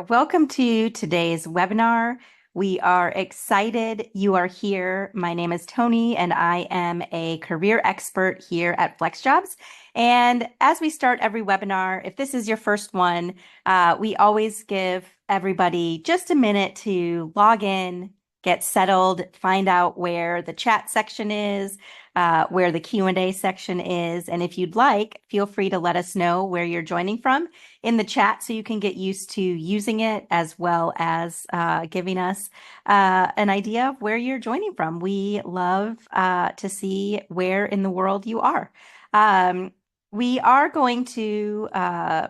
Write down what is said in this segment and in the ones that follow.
Welcome to today's webinar. We are excited you are here. My name is Tony, and I am a career expert here at FlexJobs. And as we start every webinar, if this is your first one, we always give everybody just a minute to log in, get settled, find out where the chat section is, where the Q&A section is. And if you'd like, feel free to let us know where you're joining from in the chat so you can get used to using it, as well as giving us an idea of where you're joining from. We love to see where in the world you are. We are going to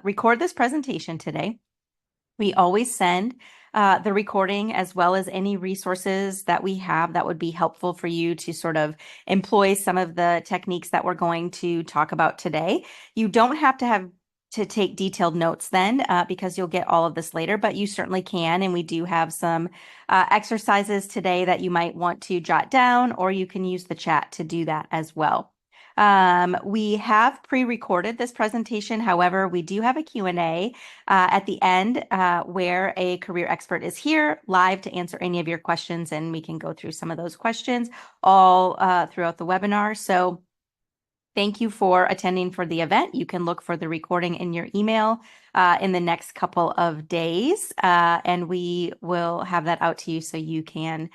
record this presentation today. We always send the recording as well as any resources that we have that would be helpful for you to sort of employ some of the techniques that we're going to talk about today. You don't have to take detailed notes then because you'll get all of this later, but you certainly can. And we do have some exercises today that you might want to jot down, or you can use the chat to do that as well. We have pre-recorded this presentation. However, we do have a Q&A at the end where a career expert is here live to answer any of your questions, and we can go through some of those questions all throughout the webinar. So thank you for attending for the event. You can look for the recording in your email in the next couple of days, and we will have that out to you so you can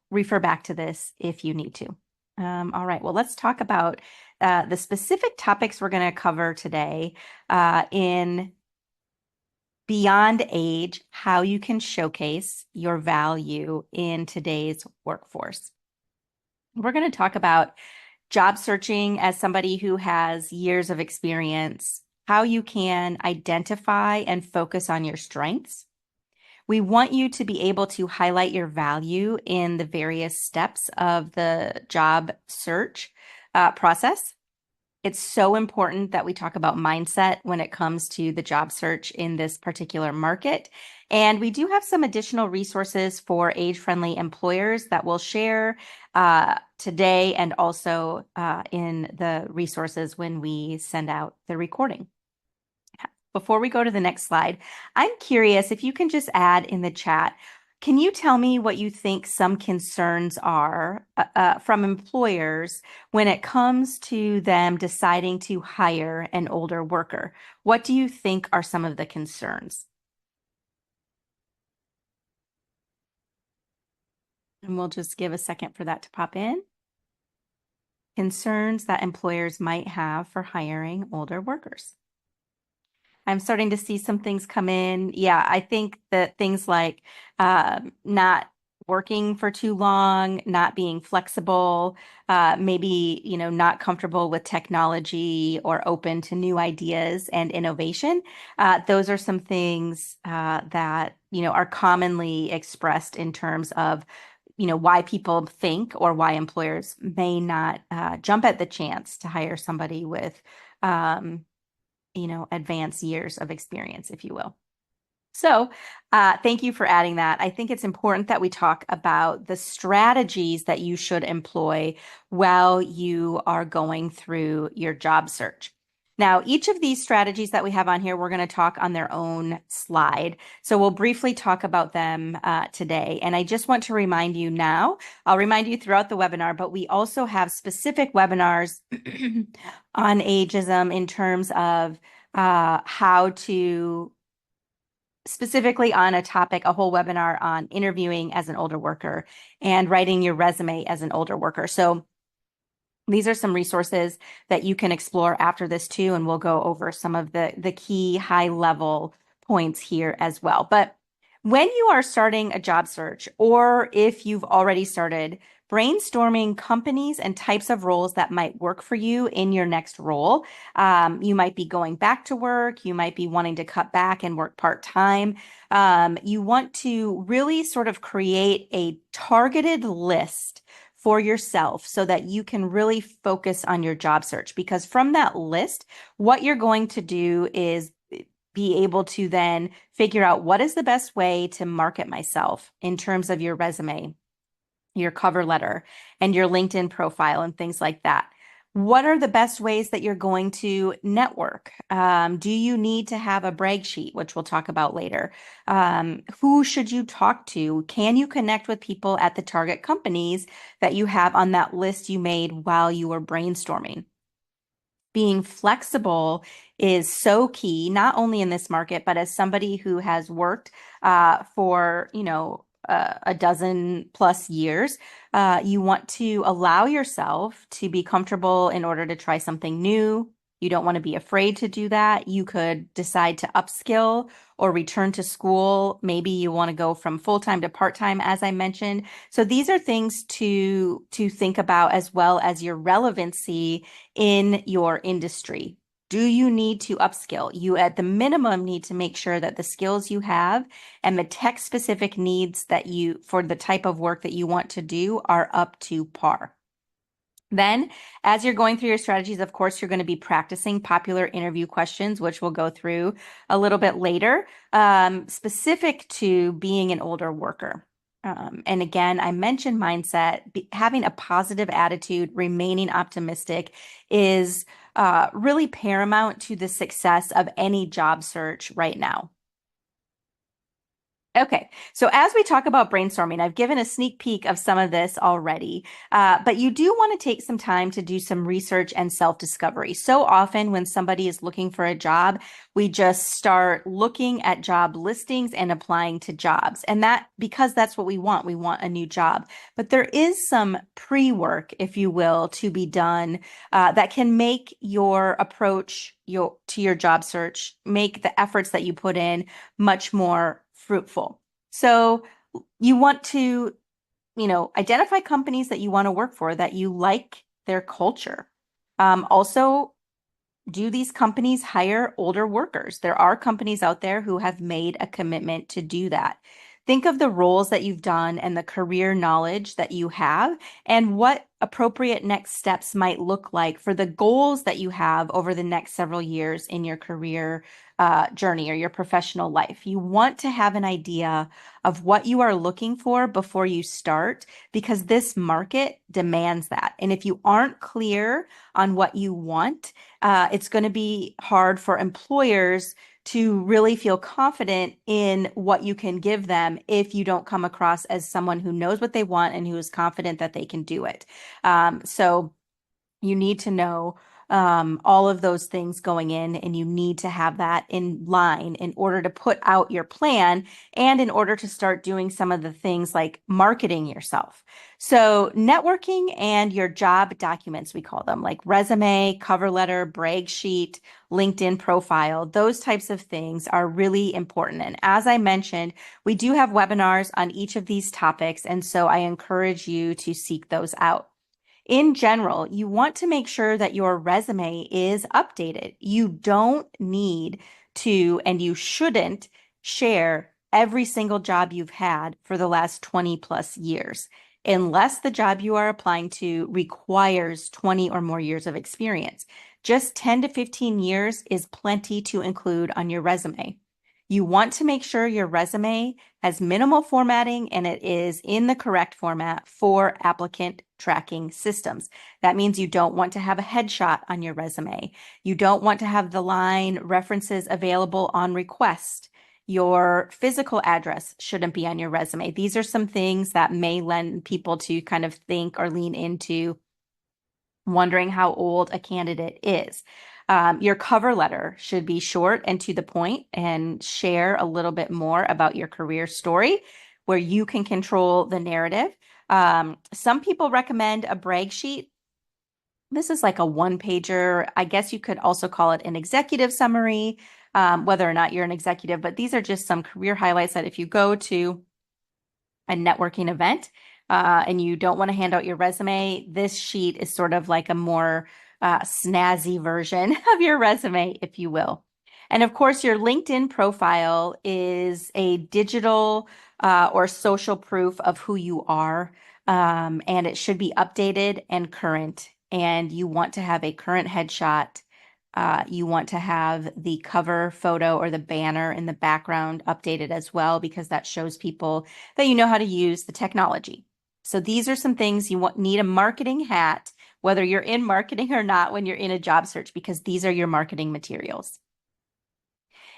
refer back to this if you need to. All right, well, let's talk about the specific topics we're going to cover today in Beyond Age, how you can showcase your value in today's workforce. We're going to talk about job searching as somebody who has years of experience, how you can identify and focus on your strengths. We want you to be able to highlight your value in the various steps of the job search process. It's so important that we talk about mindset when it comes to the job search in this particular market. And we do have some additional resources for age-friendly employers that we'll share today, and also in the resources when we send out the recording. Before we go to the next slide, I'm curious if you can just add in the chat, can you tell me what you think some concerns are from employers when it comes to them deciding to hire an older worker? What do you think are some of the concerns? And we'll just give a second for that to pop in. Concerns that employers might have for hiring older workers. I'm starting to see some things come in. Yeah, I think that things like not working for too long, not being flexible, maybe, not comfortable with technology or open to new ideas and innovation. Those are some things that, are commonly expressed in terms of, why people think or why employers may not jump at the chance to hire somebody with advanced years of experience, if you will. So thank you for adding that. I think it's important that we talk about the strategies that you should employ while you are going through your job search. Now, each of these strategies that we have on here, we're going to talk on their own slide. So we'll briefly talk about them today. And I just want to remind you now, I'll remind you throughout the webinar, but we also have specific webinars on ageism in terms of how to, specifically on a topic, a whole webinar on interviewing as an older worker and writing your resume as an older worker. So these are some resources that you can explore after this too, and we'll go over some of the key high-level points here as well. But when you are starting a job search, or if you've already started, brainstorming companies and types of roles that might work for you in your next role. You might be going back to work. You might be wanting to cut back and work part-time. You want to really sort of create a targeted list for yourself so that you can really focus on your job search, because from that list, what you're going to do is be able to then figure out what is the best way to market myself in terms of your resume, your cover letter, and your LinkedIn profile and things like that. What are the best ways that you're going to network? Do you need to have a brag sheet, which we'll talk about later? Who should you talk to? Can you connect with people at the target companies that you have on that list you made while you were brainstorming? Being flexible is so key, not only in this market, but as somebody who has worked for, a dozen plus years. You want to allow yourself to be comfortable in order to try something new. You don't want to be afraid to do that. You could decide to upskill or return to school. Maybe you want to go from full-time to part-time, as I mentioned. So these are things to think about, as well as your relevancy in your industry. Do you need to upskill? You, at the minimum, need to make sure that the skills you have and the tech specific needs that you, for the type of work that you want to do, are up to par. Then, as you're going through your strategies, of course, you're going to be practicing popular interview questions, which we'll go through a little bit later, specific to being an older worker. And again, I mentioned mindset. Having a positive attitude, remaining optimistic is really paramount to the success of any job search right now. Okay, so as we talk about brainstorming, I've given a sneak peek of some of this already, but you do want to take some time to do some research and self-discovery. So often when somebody is looking for a job, we just start looking at job listings and applying to jobs. And that, because that's what we want a new job. But there is some pre-work, if you will, to be done that can make your approach to your job search, make the efforts that you put in much more fruitful. So you want to, identify companies that you want to work for, that you like their culture. Also, do these companies hire older workers? There are companies out there who have made a commitment to do that. Think of the roles that you've done and the career knowledge that you have, and what appropriate next steps might look like for the goals that you have over the next several years in your career journey or your professional life. You want to have an idea of what you are looking for before you start, because this market demands that. And if you aren't clear on what you want, it's going to be hard for employers to really feel confident in what you can give them if you don't come across as someone who knows what they want and who is confident that they can do it. So you need to know all of those things going in, and you need to have that in line in order to put out your plan and in order to start doing some of the things like marketing yourself. So networking and your job documents, we call them, like resume, cover letter, brag sheet, LinkedIn profile, those types of things are really important. And as I mentioned, we do have webinars on each of these topics, and so I encourage you to seek those out. In general, you want to make sure that your resume is updated. You don't need to, and you shouldn't share every single job you've had for the last 20 plus years, unless the job you are applying to requires 20 or more years of experience. Just 10 to 15 years is plenty to include on your resume. You want to make sure your resume has minimal formatting and it is in the correct format for applicant tracking systems. That means you don't want to have a headshot on your resume. You don't want to have the line references available on request. Your physical address shouldn't be on your resume. These are some things that may lend people to kind of think or lean into wondering how old a candidate is. Your cover letter should be short and to the point and share a little bit more about your career story, where you can control the narrative. Some people recommend a brag sheet. This is like a one-pager. I guess you could also call it an executive summary, whether or not you're an executive, but these are just some career highlights that if you go to a networking event and you don't want to hand out your resume, this sheet is sort of like a more snazzy version of your resume, if you will. And of course, your LinkedIn profile is a digital or social proof of who you are, and it should be updated and current. And you want to have a current headshot. You want to have the cover photo or the banner in the background updated as well, because that shows people that you know how to use the technology. So these are some things you need a marketing hat whether you're in marketing or not when you're in a job search, because these are your marketing materials.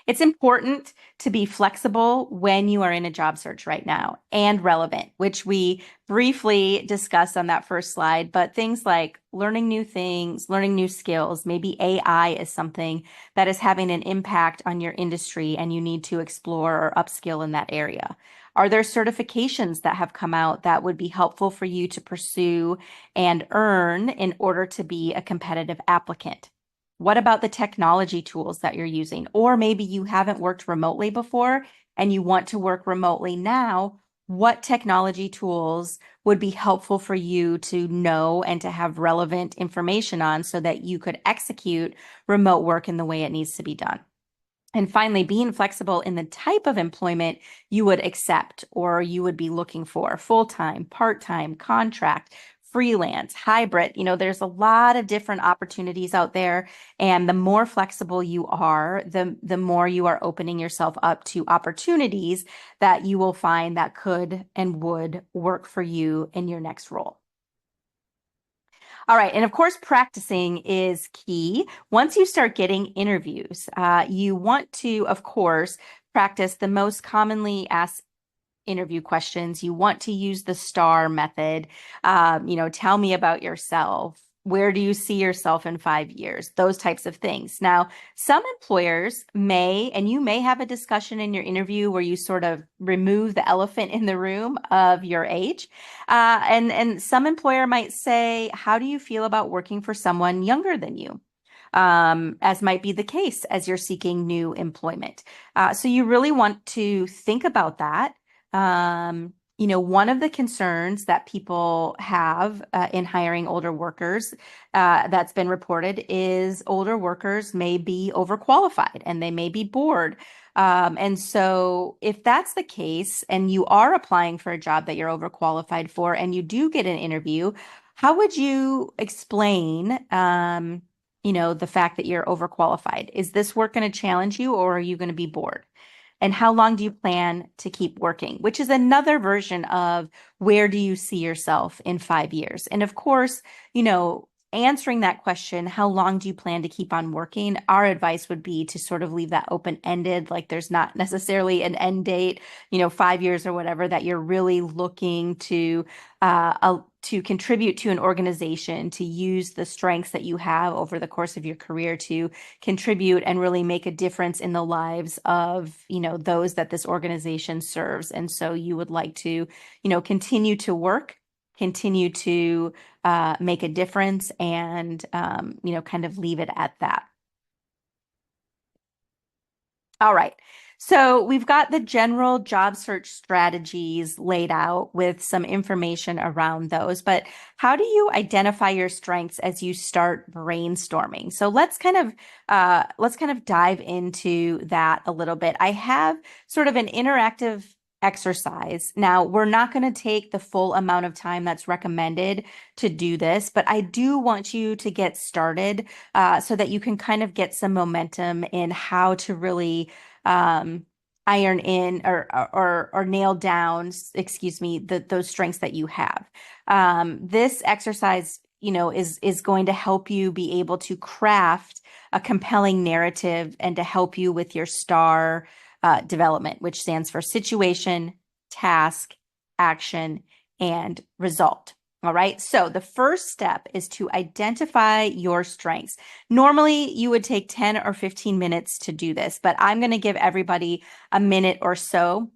It's important to be flexible when you are in a job search right now and relevant, which we briefly discussed on that first slide. But things like learning new things, learning new skills, maybe AI is something that is having an impact on your industry and you need to explore or upskill in that area. Are there certifications that have come out that would be helpful for you to pursue and earn in order to be a competitive applicant? What about the technology tools that you're using? Or maybe you haven't worked remotely before and you want to work remotely now. What technology tools would be helpful for you to know and to have relevant information on so that you could execute remote work in the way it needs to be done? And finally, being flexible in the type of employment you would accept or you would be looking for: full-time, part-time, contract, freelance, hybrid. There's a lot of different opportunities out there. And the more flexible you are, the more you are opening yourself up to opportunities that you will find that could and would work for you in your next role. All right. And of course, practicing is key. Once you start getting interviews, you want to, of course, practice the most commonly asked interview questions. You want to use the STAR method. Tell me about yourself. Where do you see yourself in 5 years? Those types of things. Now, some employers may, and you may have a discussion in your interview where you sort of remove the elephant in the room of your age. And some employer might say, how do you feel about working for someone younger than you? As might be the case as you're seeking new employment. So you really want to think about that. One of the concerns that people have in hiring older workers that's been reported is older workers may be overqualified and they may be bored. And so if that's the case and you are applying for a job that you're overqualified for and you do get an interview, how would you explain, the fact that you're overqualified? Is this work going to challenge you or are you going to be bored? And how long do you plan to keep working? Which is another version of where do you see yourself in 5 years? And of course, answering that question, how long do you plan to keep on working? Our advice would be to sort of leave that open-ended, like there's not necessarily an end date, 5 years or whatever, that you're really looking to contribute to an organization, to use the strengths that you have over the course of your career to contribute and really make a difference in the lives of, those that this organization serves. And so you would like to, continue to work, continue to make a difference and, kind of leave it at that. All right. So we've got the general job search strategies laid out with some information around those, but how do you identify your strengths as you start brainstorming? So let's kind of dive into that a little bit. I have sort of an interactive exercise. Now, we're not going to take the full amount of time that's recommended to do this, but I do want you to get started so that you can kind of get some momentum in how to really iron in or nail down, excuse me, those strengths that you have. This exercise, is going to help you be able to craft a compelling narrative and to help you with your STAR development, which stands for situation, task, action, and result. All right. So the first step is to identify your strengths. Normally, you would take 10 or 15 minutes to do this, but I'm going to give everybody a minute or so.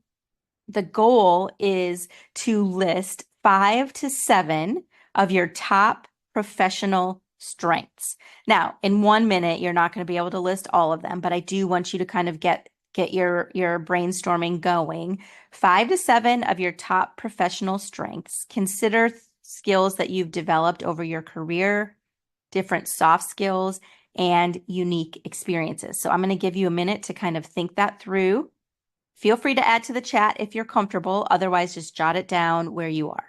The goal is to list 5 to 7 of your top professional strengths. Now, in 1 minute, you're not going to be able to list all of them, but I do want you to kind of get your brainstorming going. 5 to 7 of your top professional strengths. Consider skills that you've developed over your career, different soft skills, and unique experiences. So I'm going to give you a minute to kind of think that through. Feel free to add to the chat if you're comfortable. Otherwise, just jot it down where you are.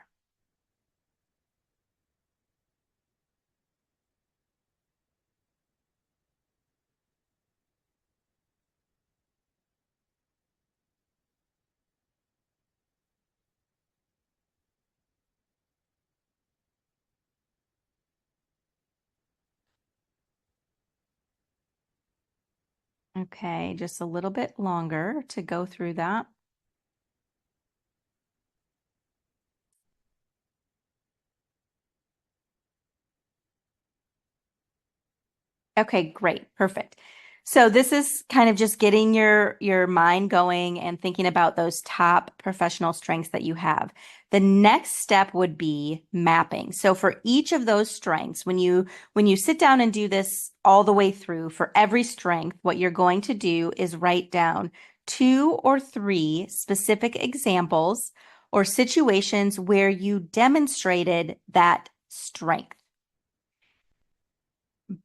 Okay, just a little bit longer to go through that. Okay, great. Perfect. So this is kind of just getting your mind going and thinking about those top professional strengths that you have. The next step would be mapping. So for each of those strengths, when you sit down and do this all the way through for every strength, what you're going to do is write down two or three specific examples or situations where you demonstrated that strength.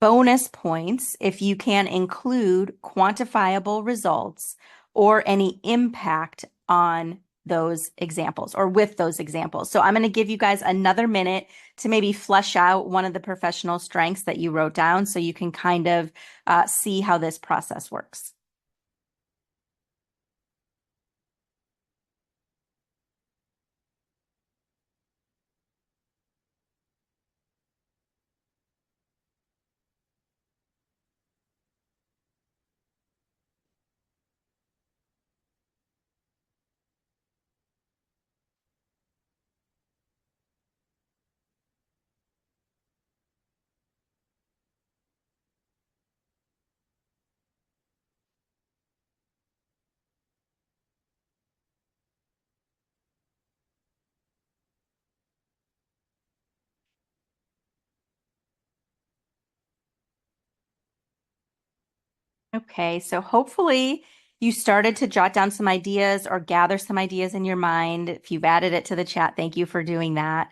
Bonus points if you can include quantifiable results or any impact on those examples or with those examples. So I'm going to give you guys another minute to maybe flesh out one of the professional strengths that you wrote down so you can kind of see how this process works. Okay, so hopefully you started to jot down some ideas or gather some ideas in your mind. If you've added it to the chat, thank you for doing that.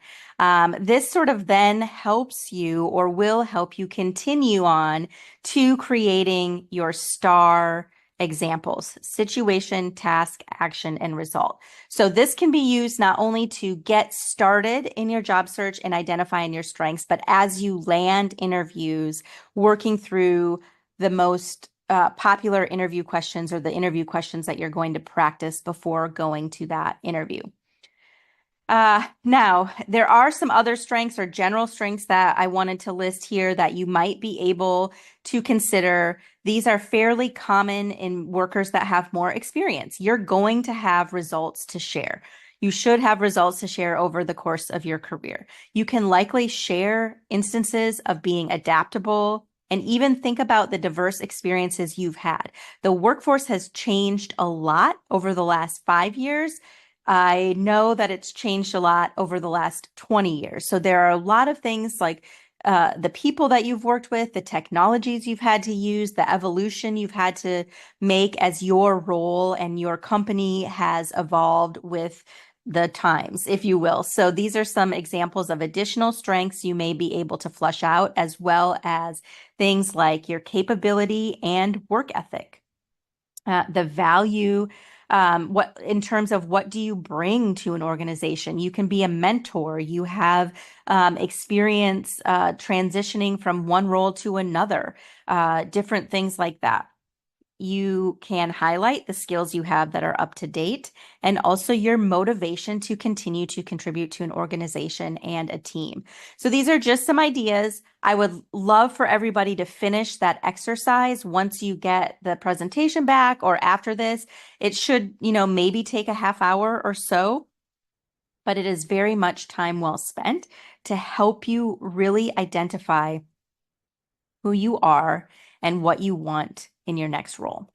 This sort of then helps you or will help you continue on to creating your STAR examples: situation, task, action, and result. So this can be used not only to get started in your job search and identifying your strengths, but as you land interviews, working through the most popular interview questions or the interview questions that you're going to practice before going to that interview. Now, there are some other strengths or general strengths that I wanted to list here that you might be able to consider. These are fairly common in workers that have more experience. You're going to have results to share. You should have results to share over the course of your career. You can likely share instances of being adaptable and even think about the diverse experiences you've had. The workforce has changed a lot over the last 5 years. I know that it's changed a lot over the last 20 years. So there are a lot of things like the people that you've worked with, the technologies you've had to use, the evolution you've had to make as your role and your company has evolved with the times, if you will. So these are some examples of additional strengths you may be able to flush out, as well as things like your capability and work ethic. The value, what in terms of what do you bring to an organization? You can be a mentor. You have experience transitioning from one role to another, different things like that. You can highlight the skills you have that are up to date and also your motivation to continue to contribute to an organization and a team. So these are just some ideas. I would love for everybody to finish that exercise once you get the presentation back or after this. It should, maybe take a half hour or so, but it is very much time well spent to help you really identify who you are and what you want in your next role.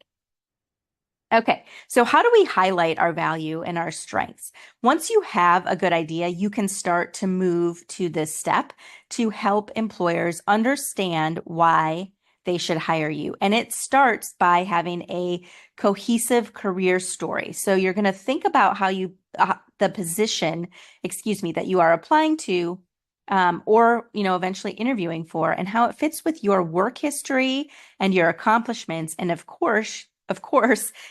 Okay, so how do we highlight our value and our strengths? Once you have a good idea, you can start to move to this step to help employers understand why they should hire you. And it starts by having a cohesive career story. So you're going to think about how the position, that you are applying to, or eventually interviewing for, and how it fits with your work history and your accomplishments, and of course,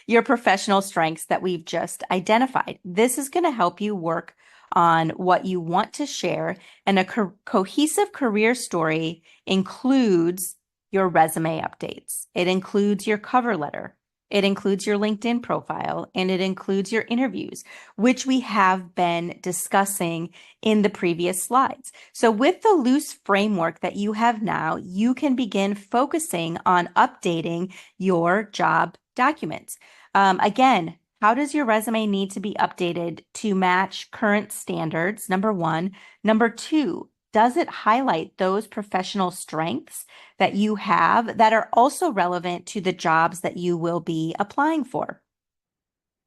your professional strengths that we've just identified. This is going to help you work on what you want to share, and a cohesive career story includes your resume updates. It includes your cover letter. It includes your LinkedIn profile, and it includes your interviews, which we have been discussing in the previous slides. So with the loose framework that you have now, you can begin focusing on updating your job documents. Again, how does your resume need to be updated to match current standards? Number one. Number two, does it highlight those professional strengths that you have that are also relevant to the jobs that you will be applying for?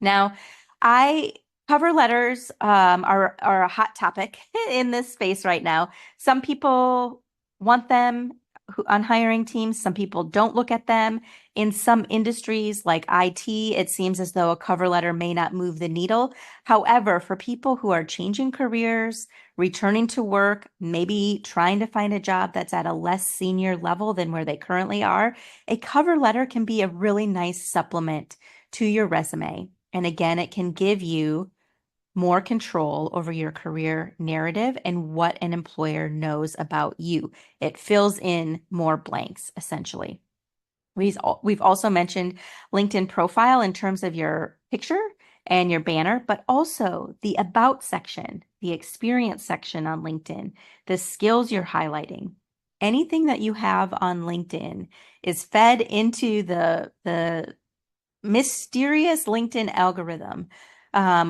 Now, I cover letters are a hot topic in this space right now. Some people want them on hiring teams. Some people don't look at them. In some industries like IT, it seems as though a cover letter may not move the needle. However, for people who are changing careers, returning to work, maybe trying to find a job that's at a less senior level than where they currently are, a cover letter can be a really nice supplement to your resume. And again, it can give you more control over your career narrative and what an employer knows about you. It fills in more blanks, essentially. We've also mentioned LinkedIn profile in terms of your picture and your banner, but also the about section, the experience section on LinkedIn, the skills you're highlighting. Anything that you have on LinkedIn is fed into the mysterious LinkedIn algorithm,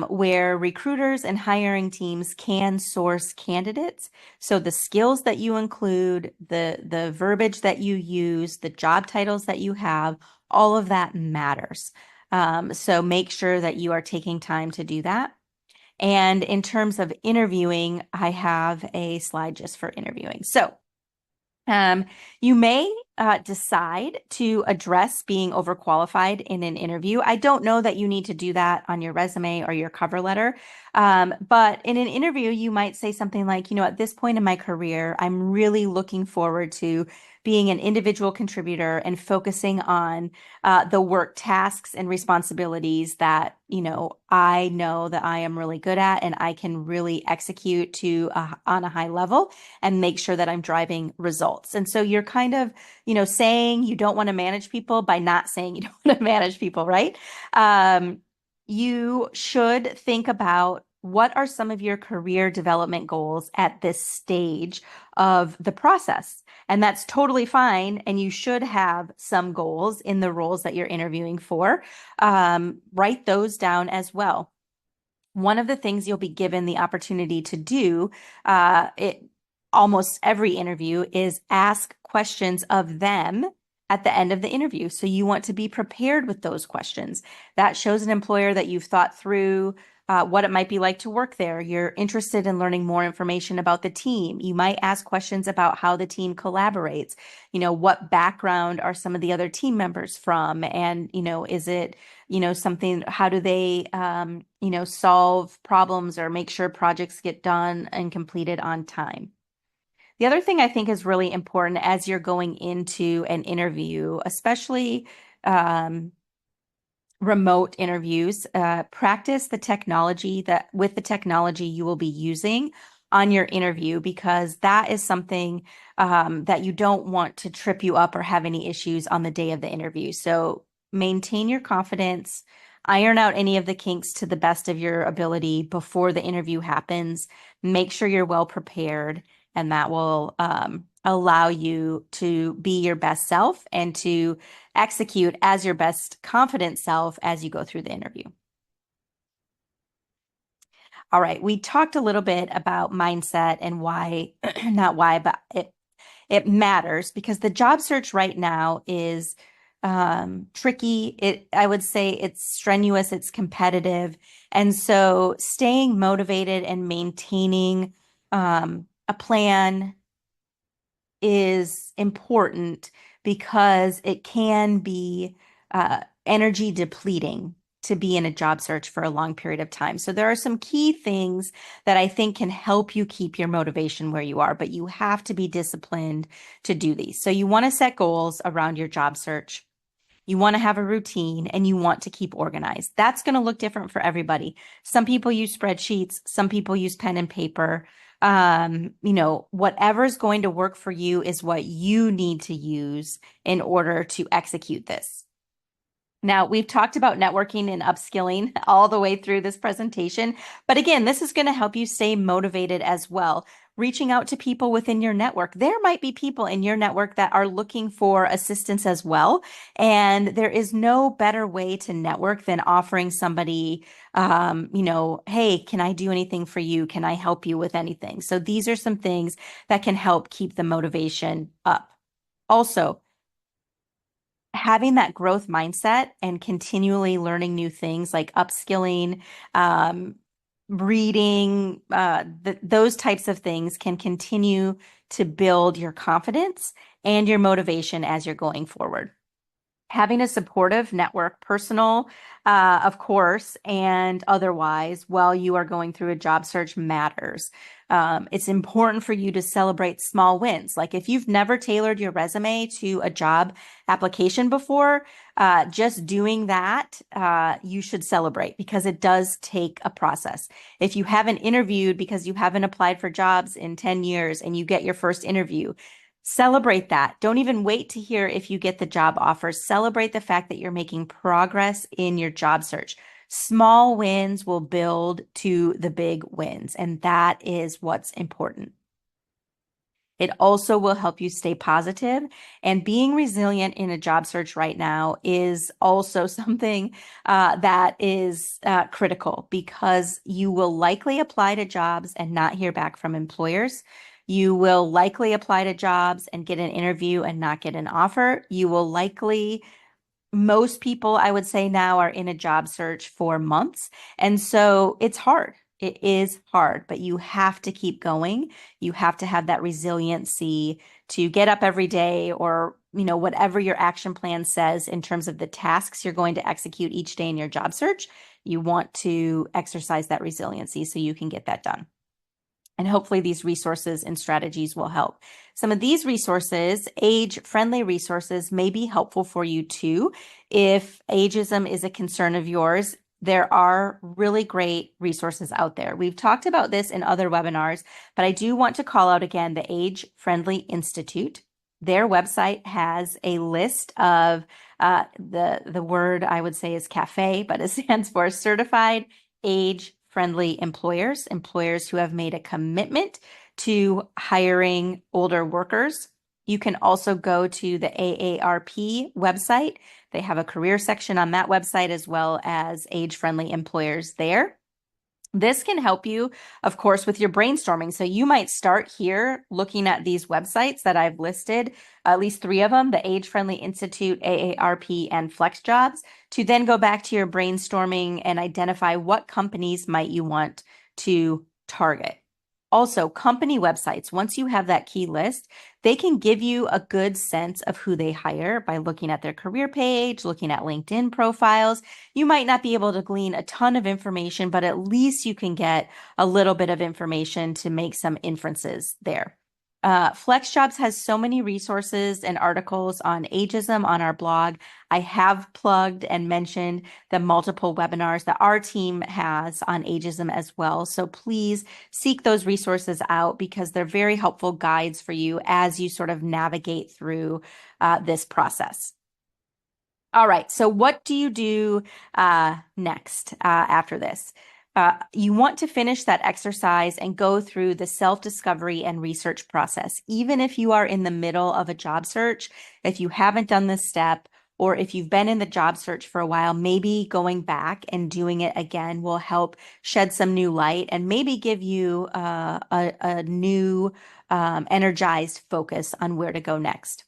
where recruiters and hiring teams can source candidates. So the skills that you include, the verbiage that you use, the job titles that you have, all of that matters. So make sure that you are taking time to do that. And in terms of interviewing, I have a slide just for interviewing. So you may decide to address being overqualified in an interview. I don't know that you need to do that on your resume or your cover letter. But in an interview, you might say something like, at this point in my career, I'm really looking forward to being an individual contributor and focusing on the work tasks and responsibilities that, I know that I am really good at and I can really execute on a high level and make sure that I'm driving results. And so you're kind of, saying you don't want to manage people by not saying you don't want to manage people, right? You should think about what are some of your career development goals at this stage of the process. And that's totally fine. And you should have some goals in the roles that you're interviewing for. Write those down as well. One of the things you'll be given the opportunity to do, almost every interview, is ask questions of them at the end of the interview. So you want to be prepared with those questions. That shows an employer that you've thought through what it might be like to work there. You're interested in learning more information about the team. You might ask questions about how the team collaborates. What background are some of the other team members from? And, is it, something, how do they, solve problems or make sure projects get done and completed on time? The other thing I think is really important as you're going into an interview, especially remote interviews, practice the technology with the technology you will be using on your interview, because that is something that you don't want to trip you up or have any issues on the day of the interview. So maintain your confidence, iron out any of the kinks to the best of your ability before the interview happens. Make sure you're well prepared, and that will allow you to be your best self and to execute as your best confident self as you go through the interview. All right, we talked a little bit about mindset and why, not why, but it matters, because the job search right now is tricky. I would say it's strenuous, it's competitive. And so staying motivated and maintaining a plan is important, because it can be energy depleting to be in a job search for a long period of time. So there are some key things that I think can help you keep your motivation where you are, but you have to be disciplined to do these. So you want to set goals around your job search. You want to have a routine, and you want to keep organized. That's going to look different for everybody. Some people use spreadsheets, some people use pen and paper. Whatever's going to work for you is what you need to use in order to execute this. Now, we've talked about networking and upskilling all the way through this presentation, but again, this is going to help you stay motivated as well. Reaching out to people within your network. There might be people in your network that are looking for assistance as well, and there is no better way to network than offering somebody, hey, can I do anything for you? Can I help you with anything? So these are some things that can help keep the motivation up. Also, having that growth mindset and continually learning new things like upskilling, um, reading, those types of things can continue to build your confidence and your motivation as you're going forward. Having a supportive network, personal, of course, and otherwise, while you are going through a job search matters. It's important for you to celebrate small wins. Like if you've never tailored your resume to a job application before, just doing that, you should celebrate because it does take a process. If you haven't interviewed because you haven't applied for jobs in 10 years and you get your first interview, celebrate that. Don't even wait to hear if you get the job offer. Celebrate the fact that you're making progress in your job search. Small wins will build to the big wins, and that is what's important. It also will help you stay positive, and being resilient in a job search right now is also something that is critical because you will likely apply to jobs and not hear back from employers. You will likely apply to jobs and get an interview and not get an offer. You will likely Most people, I would say now, are in a job search for months. And so it's hard. It is hard, but you have to keep going. You have to have that resiliency to get up every day or, whatever your action plan says in terms of the tasks you're going to execute each day in your job search. You want to exercise that resiliency so you can get that done. And hopefully these resources and strategies will help. Some of these resources, age-friendly resources, may be helpful for you too. If ageism is a concern of yours, there are really great resources out there. We've talked about this in other webinars, but I do want to call out again the Age-Friendly Institute. Their website has a list of the word I would say is CAFE, but it stands for Certified Age-Friendly employers who have made a commitment to hiring older workers. You can also go to the AARP website. They have a career section on that website as well as age-friendly employers there. This can help you, of course, with your brainstorming. So you might start here looking at these websites that I've listed, at least 3 of them, the Age-Friendly Institute, AARP, and FlexJobs, to then go back to your brainstorming and identify what companies might you want to target. Also, company websites, once you have that key list, they can give you a good sense of who they hire by looking at their career page, looking at LinkedIn profiles. You might not be able to glean a ton of information, but at least you can get a little bit of information to make some inferences there. FlexJobs has so many resources and articles on ageism on our blog. I have plugged and mentioned the multiple webinars that our team has on ageism as well. So please seek those resources out because they're very helpful guides for you as you sort of navigate through this process. All right, so what do you do next after this? You want to finish that exercise and go through the self-discovery and research process. Even if you are in the middle of a job search, if you haven't done this step, or if you've been in the job search for a while, maybe going back and doing it again will help shed some new light and maybe give you a new energized focus on where to go next.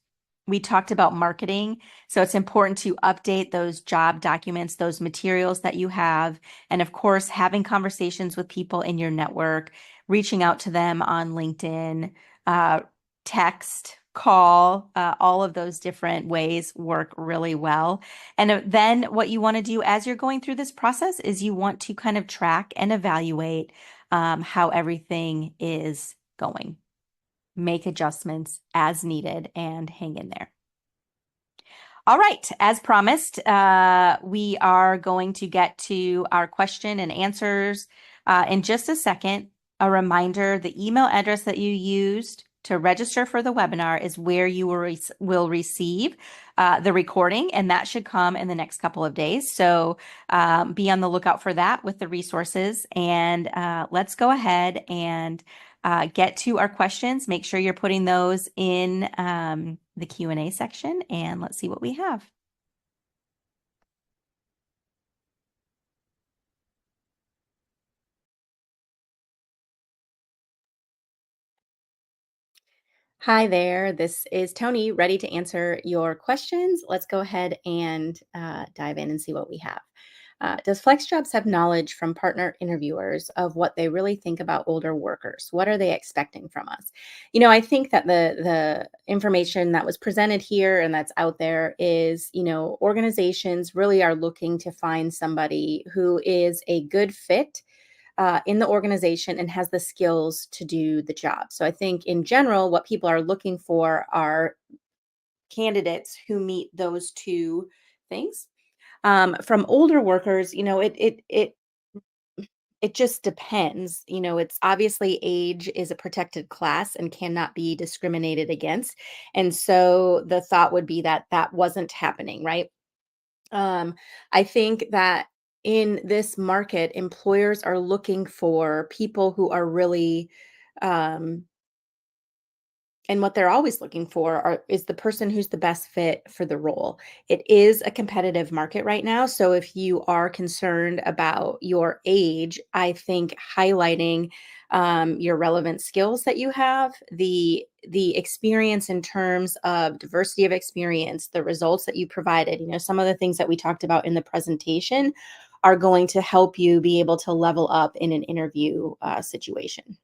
We talked about marketing, so it's important to update those job documents, those materials that you have, and of course, having conversations with people in your network, reaching out to them on LinkedIn, text, call, all of those different ways work really well. And then what you want to do as you're going through this process is you want to kind of track and evaluate how everything is going. Make adjustments as needed and hang in there. All right, as promised, we are going to get to our question and answers in just a second. A reminder, the email address that you used to register for the webinar is where you will receive the recording, and that should come in the next couple of days. So be on the lookout for that with the resources. And let's go ahead and get to our questions. Make sure you're putting those in the Q&A section, and let's see what we have. Hi there, this is Tony, ready to answer your questions. Let's go ahead and dive in and see what we have. Does FlexJobs have knowledge from partner interviewers of what they really think about older workers? What are they expecting from us? I think that the information that was presented here and that's out there is, organizations really are looking to find somebody who is a good fit in the organization and has the skills to do the job. So I think in general, what people are looking for are candidates who meet those two things. From older workers, it just depends. It's obviously age is a protected class and cannot be discriminated against. And so the thought would be that that wasn't happening, right? I think that in this market, employers are looking for people who are really um, and what they're always looking for is the person who's the best fit for the role. It is a competitive market right now. So if you are concerned about your age, I think highlighting your relevant skills that you have, the experience in terms of diversity of experience, the results that you provided, some of the things that we talked about in the presentation are going to help you be able to level up in an interview situation.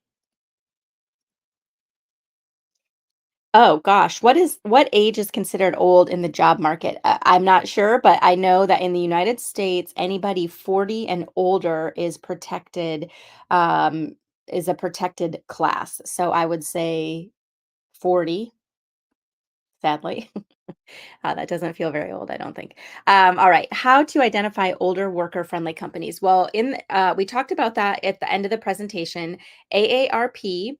Oh gosh, what age is considered old in the job market? I'm not sure, but I know that in the United States, anybody 40 and older um, is a protected class. So I would say 40, sadly. That doesn't feel very old, I don't think. All right, how to identify older worker-friendly companies? Well, we talked about that at the end of the presentation. AARP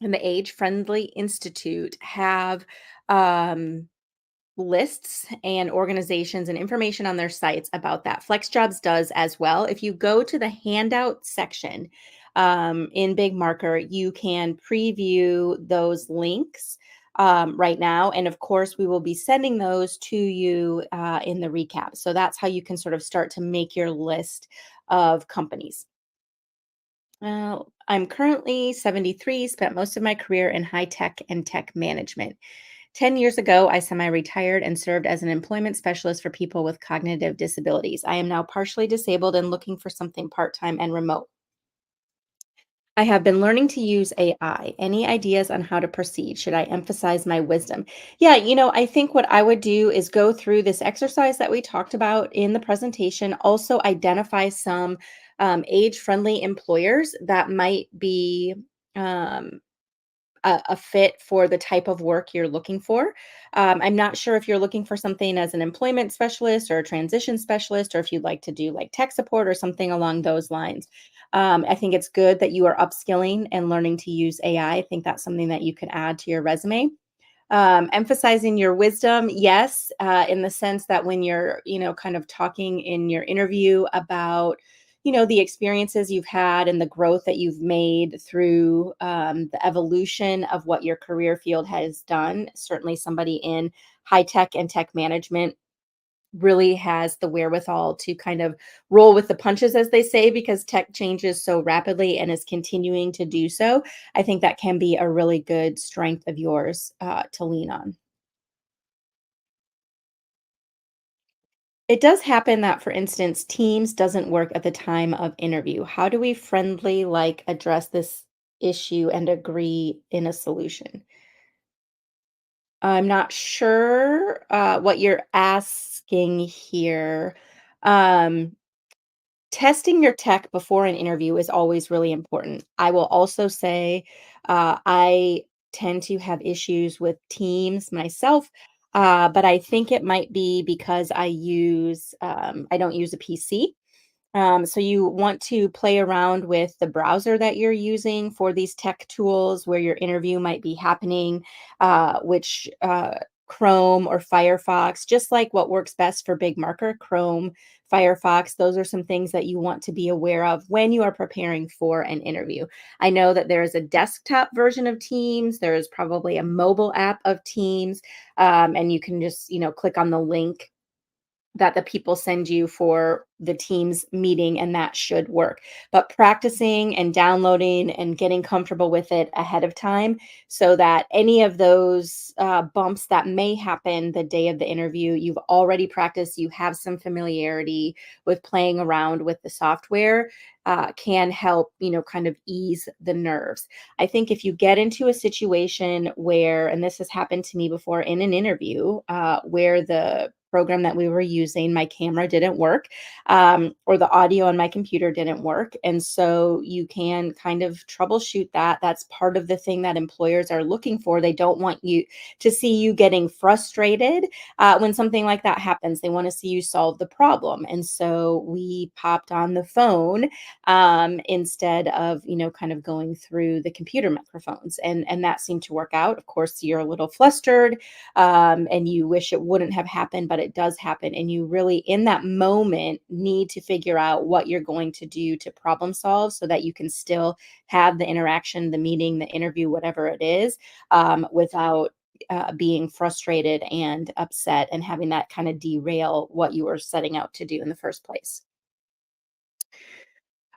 and the Age Friendly Institute have um, lists and organizations and information on their sites about that. FlexJobs does as well. If you go to the handout section in Big Marker, you can preview those links right now. And of course, we will be sending those to you in the recap. So that's how you can sort of start to make your list of companies. I'm currently 73, spent most of my career in high tech and tech management. 10 years ago, I semi retired and served as an employment specialist for people with cognitive disabilities. I am now partially disabled and looking for something part time and remote. I have been learning to use AI. Any ideas on how to proceed? Should I emphasize my wisdom? Yeah, I think what I would do is go through this exercise that we talked about in the presentation, also identify some age friendly employers that might be. Um, a fit for the type of work you're looking for. I'm not sure if you're looking for something as an employment specialist or a transition specialist, or if you'd like to do like tech support or something along those lines. I think it's good that you are upskilling and learning to use AI. I think that's something that you could add to your resume. Emphasizing your wisdom, yes, in the sense that when you're, kind of talking in your interview about, the experiences you've had and the growth that you've made through the evolution of what your career field has done. Certainly, somebody in high tech and tech management really has the wherewithal to kind of roll with the punches, as they say, because tech changes so rapidly and is continuing to do so. I think that can be a really good strength of yours to lean on. It does happen that, for instance, Teams doesn't work at the time of interview. How do we friendly like address this issue and agree in a solution? I'm not sure what you're asking here. Um, Testing your tech before an interview is always really important. I will also say I tend to have issues with Teams myself, but I think it might be because I don't use a PC. So you want to play around with the browser that you're using for these tech tools where your interview might be happening, which Chrome or Firefox, just like what works best for Big Marker, Chrome, Firefox, those are some things that you want to be aware of when you are preparing for an interview. I know that there is a desktop version of Teams, there is probably a mobile app of Teams, and you can just, click on the link that the people send you for the Teams meeting, and that should work. But practicing and downloading and getting comfortable with it ahead of time so that any of those bumps that may happen the day of the interview, you've already practiced, you have some familiarity with playing around with the software. Can help, kind of ease the nerves. I think if you get into a situation where, and this has happened to me before in an interview, where the program that we were using, my camera didn't work, or the audio on my computer didn't work. And so you can kind of troubleshoot that. That's part of the thing that employers are looking for. They don't want you to see you getting frustrated when something like that happens. They want to see you solve the problem. And so we popped on the phone instead of, kind of going through the computer microphones. And that seemed to work out. Of course, you're a little flustered, and you wish it wouldn't have happened, but it does happen. And you really, in that moment, need to figure out what you're going to do to problem solve so that you can still have the interaction, the meeting, the interview, whatever it is, without being frustrated and upset and having that kind of derail what you were setting out to do in the first place.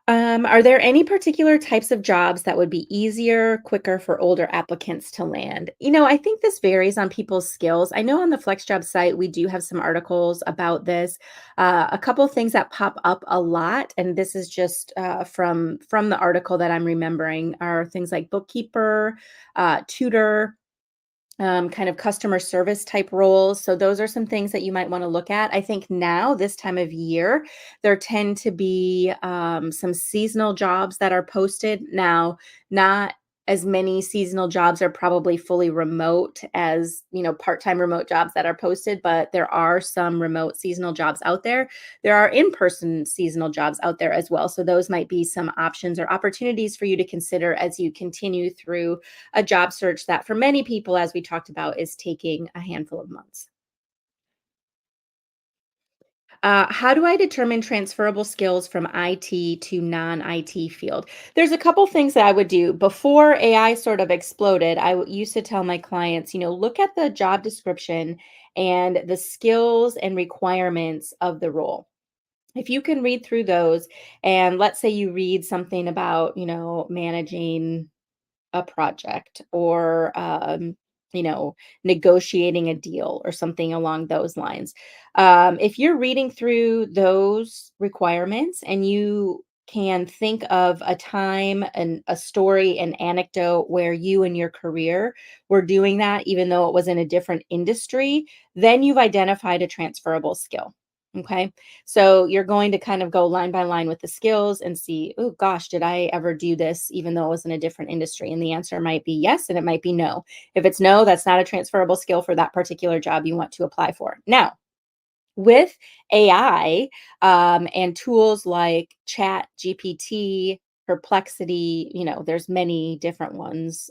Are there any particular types of jobs that would be easier, quicker for older applicants to land? I think this varies on people's skills. I know on the FlexJob site, we do have some articles about this. A couple of things that pop up a lot, and this is just from the article that I'm remembering, are things like bookkeeper, tutor, kind of customer service type roles. So those are some things that you might want to look at. I think now, this time of year, there tend to be some seasonal jobs that are posted. Now, not as many seasonal jobs are probably fully remote as, part-time remote jobs that are posted, but there are some remote seasonal jobs out there. There are in-person seasonal jobs out there as well. So those might be some options or opportunities for you to consider as you continue through a job search that for many people, as we talked about, is taking a handful of months. How do I determine transferable skills from IT to non-IT field? There's a couple things that I would do before AI sort of exploded. Used to tell my clients, look at the job description and the skills and requirements of the role. If you can read through those, and let's say you read something about, managing a project, or you know negotiating a deal or something along those lines. If you're reading through those requirements and you can think of a time and a story, an anecdote where you in your career were doing that, even though it was in a different industry, then you've identified a transferable skill. Okay. So you're going to kind of go line by line with the skills and see, oh gosh, did I ever do this even though it was in a different industry? And the answer might be yes, and it might be no. If it's no, that's not a transferable skill for that particular job you want to apply for. Now, with AI, and tools like Chat GPT, Perplexity, there's many different ones,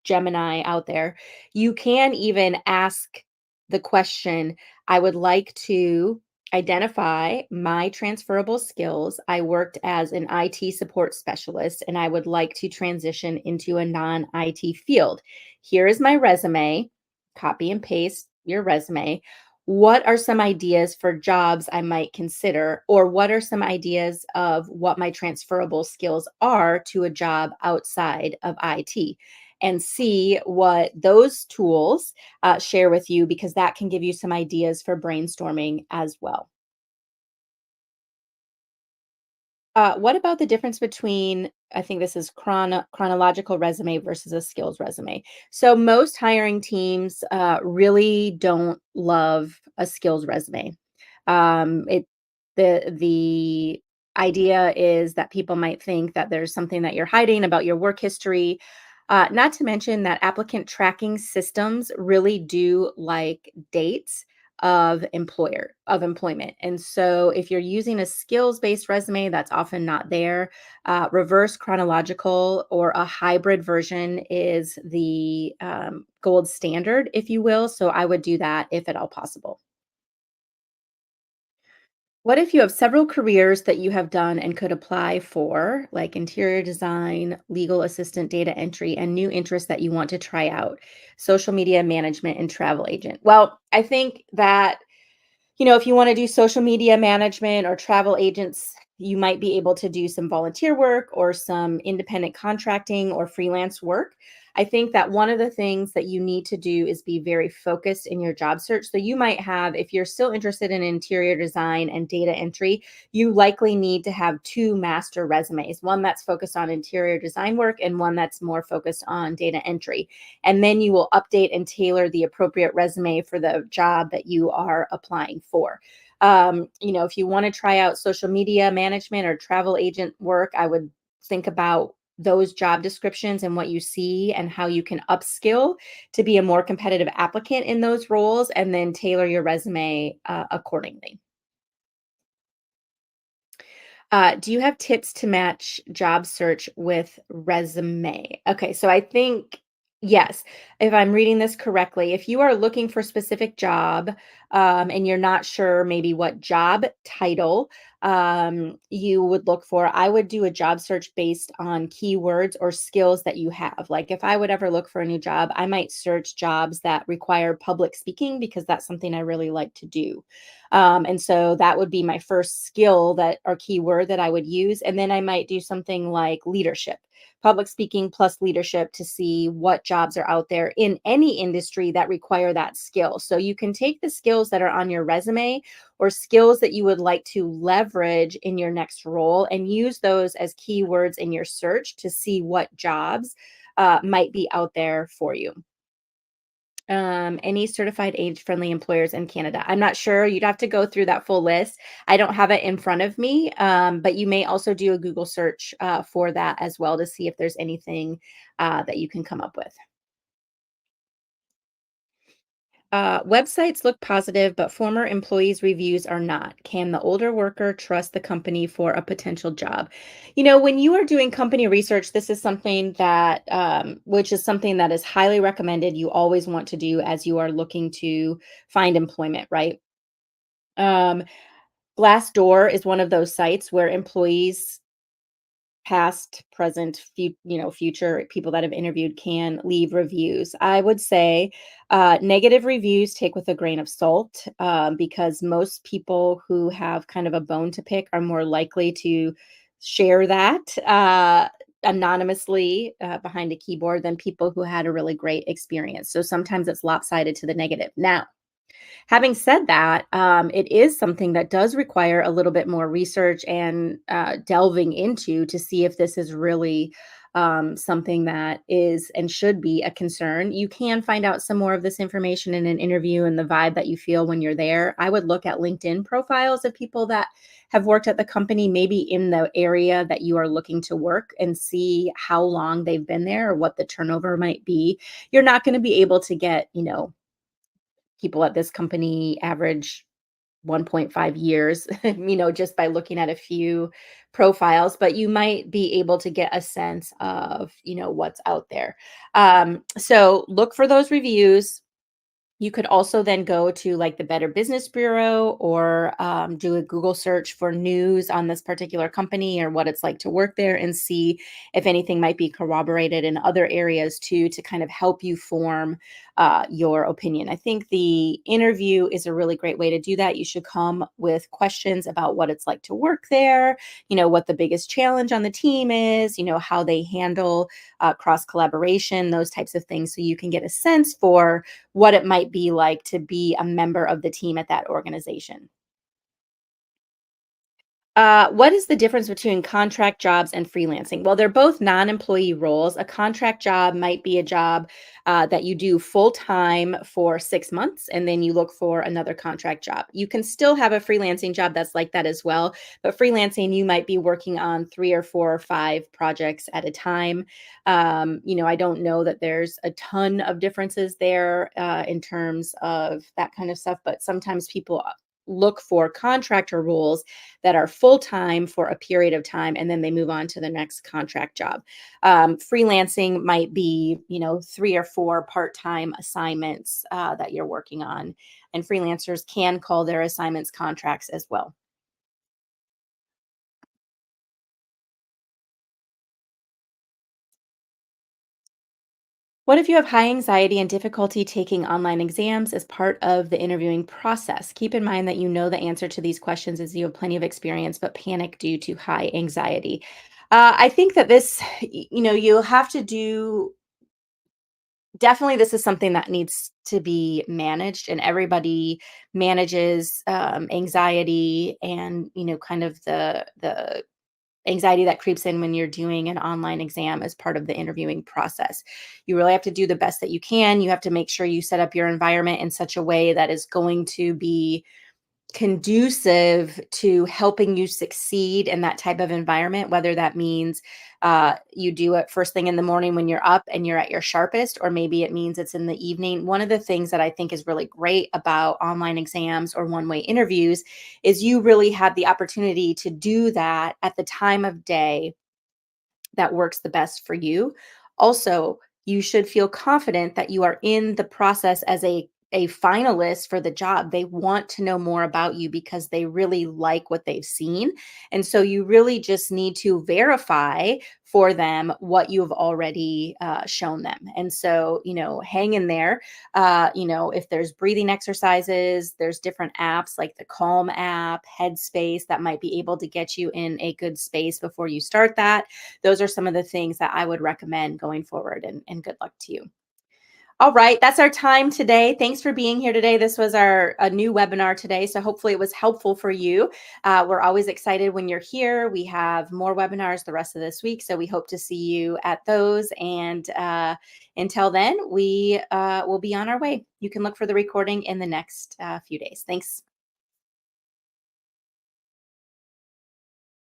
Gemini out there. You can even ask the question, I would like to identify my transferable skills. I worked as an IT support specialist and I would like to transition into a non IT field. Here is my resume. Copy and paste your resume. What are some ideas for jobs I might consider? Or what are some ideas of what my transferable skills are to a job outside of IT? And see what those tools share with you, because that can give you some ideas for brainstorming as well. What about the difference between, I think this is chronological resume versus a skills resume? So most hiring teams really don't love a skills resume. It the idea is that people might think that there's something that you're hiding about your work history. Not to mention that applicant tracking systems really do like dates of employment. And so if you're using a skills-based resume, that's often not there. Reverse chronological or a hybrid version is the gold standard, if you will. So I would do that if at all possible. What if you have several careers that you have done and could apply for, like interior design, legal assistant, data entry, and new interests that you want to try out? Social media management and travel agent. Well, I think that if you want to do social media management or travel agents, you might be able to do some volunteer work or some independent contracting or freelance work. I think that one of the things that you need to do is be very focused in your job search. So you might have, if you're still interested in interior design and data entry, you likely need to have two master resumes, one that's focused on interior design work and one that's more focused on data entry. And then you will update and tailor the appropriate resume for the job that you are applying for. If you want to try out social media management or travel agent work, I would think about those job descriptions and what you see and how you can upskill to be a more competitive applicant in those roles and then tailor your resume accordingly. Do you have tips to match job search with resume? Okay, so I think yes, if I'm reading this correctly, if you are looking for a specific job and you're not sure maybe what job title you would look for, I would do a job search based on keywords or skills that you have. Like if I would ever look for a new job, I might search jobs that require public speaking because that's something I really like to do. And so that would be my first skill that or keyword that I would use. And then I might do something like leadership, public speaking plus leadership to see what jobs are out there in any industry that require that skill. So you can take the skills that are on your resume or skills that you would like to leverage in your next role and use those as keywords in your search to see what jobs might be out there for you. Any certified age-friendly employers in Canada. I'm not sure. You'd have to go through that full list. I don't have it in front of me, but you may also do a Google search for that as well to see if there's anything that you can come up with. Websites look positive, but former employees' reviews are not. Can the older worker trust the company for a potential job? When you are doing company research, this is something that, which is something that is highly recommended. You always want to do as you are looking to find employment, right? Um, Glassdoor is one of those sites where employees past, present, future people that have interviewed can leave reviews. I would say negative reviews take with a grain of salt because most people who have kind of a bone to pick are more likely to share that anonymously behind a keyboard than people who had a really great experience. So sometimes it's lopsided to the negative. Now, having said that, it is something that does require a little bit more research and delving into to see if this is really something that is and should be a concern. You can find out some more of this information in an interview and the vibe that you feel when you're there. I would look at LinkedIn profiles of people that have worked at the company, maybe in the area that you are looking to work, and see how long they've been there or what the turnover might be. You're not going to be able to get, people at this company average 1.5 years, just by looking at a few profiles, but you might be able to get a sense of, what's out there. So look for those reviews. You could also then go to like the Better Business Bureau or do a Google search for news on this particular company or what it's like to work there and see if anything might be corroborated in other areas too to kind of help you form your opinion. I think the interview is a really great way to do that. You should come with questions about what it's like to work there, what the biggest challenge on the team is, how they handle cross collaboration, those types of things. So you can get a sense for what it might be like to be a member of the team at that organization. What is the difference between contract jobs and freelancing? Well, they're both non-employee roles. A contract job might be a job that you do full time for 6 months, and then you look for another contract job. You can still have a freelancing job that's like that as well, but freelancing, you might be working on 3 or 4 or 5 projects at a time. I don't know that there's a ton of differences there in terms of that kind of stuff, but sometimes people look for contractor roles that are full time for a period of time, and then they move on to the next contract job. Freelancing might be, 3 or 4 part time assignments that you're working on, and freelancers can call their assignments contracts as well. What if you have high anxiety and difficulty taking online exams as part of the interviewing process? Keep in mind that you know the answer to these questions as you have plenty of experience, but panic due to high anxiety. I think that you'll have to do definitely, this is something that needs to be managed, and everybody manages anxiety and, kind of the anxiety that creeps in when you're doing an online exam as part of the interviewing process. You really have to do the best that you can. You have to make sure you set up your environment in such a way that is going to be conducive to helping you succeed in that type of environment, whether that means you do it first thing in the morning when you're up and you're at your sharpest, or maybe it means it's in the evening. One of the things that I think is really great about online exams or one way interviews is you really have the opportunity to do that at the time of day that works the best for you. Also, you should feel confident that you are in the process as a finalist for the job. They want to know more about you because they really like what they've seen. And so you really just need to verify for them what you have already shown them. And so, hang in there. If there's breathing exercises, there's different apps like the Calm app, Headspace that might be able to get you in a good space before you start that. Those are some of the things that I would recommend going forward, and good luck to you. All right, that's our time today. Thanks for being here today. This was our a new webinar today, so hopefully it was helpful for you. We're always excited when you're here. We have more webinars the rest of this week, so we hope to see you at those. And until then, we will be on our way. You can look for the recording in the next few days. Thanks.